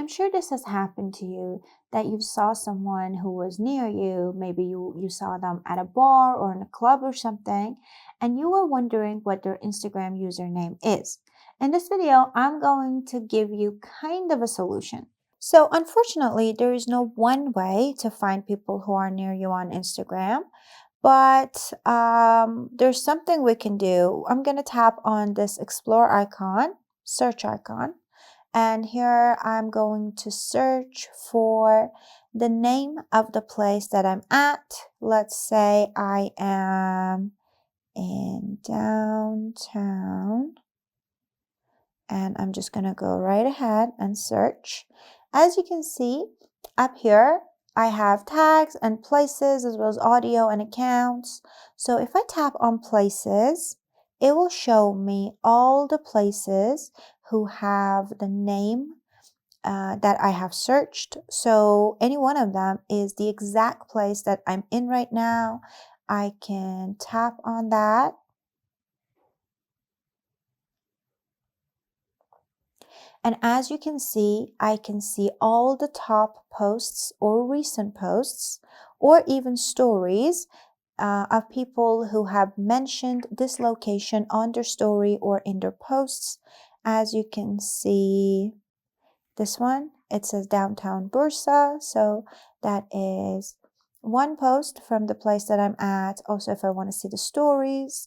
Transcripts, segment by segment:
I'm sure this has happened to you that you saw someone who was near you. Maybe you saw them at a bar or in a club or something, and you were wondering what their Instagram username is. In this video, I'm going to give you kind of a solution. So, unfortunately, there is no one way to find people who are near you on Instagram, but there's something we can do. I'm going to tap on this explore icon, search icon. And here I'm going to search for the name of the place that I'm at. Let's say I am in downtown. And I'm just going to go right ahead and search. As you can see up here, I have tags and places as well as audio and accounts. So if I tap on places, it will show me all the places who have the name that I have searched. So any one of them is the exact place that I'm in right now. I can tap on that. And as you can see, I can see all the top posts or recent posts or even stories of people who have mentioned this location on their story or in their posts. As you can see, this one, it says downtown Bursa. So that is one post from the place that I'm at. Also, if I want to see the stories,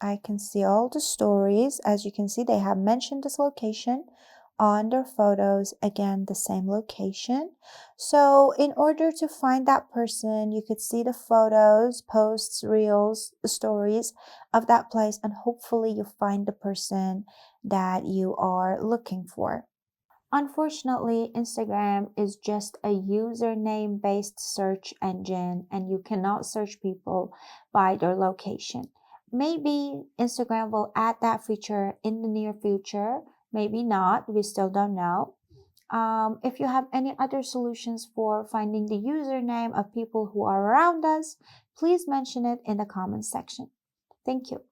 I can see all the stories. As you can see, they have mentioned this location on their photos. Again, the same location. So in order to find that person, you could see the photos, posts, reels, the stories of that place, and hopefully you find the person that you are looking for. Unfortunately, Instagram is just a username based search engine and you cannot search people by their location. Maybe Instagram will add that feature in the near future, maybe not, we still don't know. If you have any other solutions for finding the username of people who are around us, please mention it in the comments section. Thank you.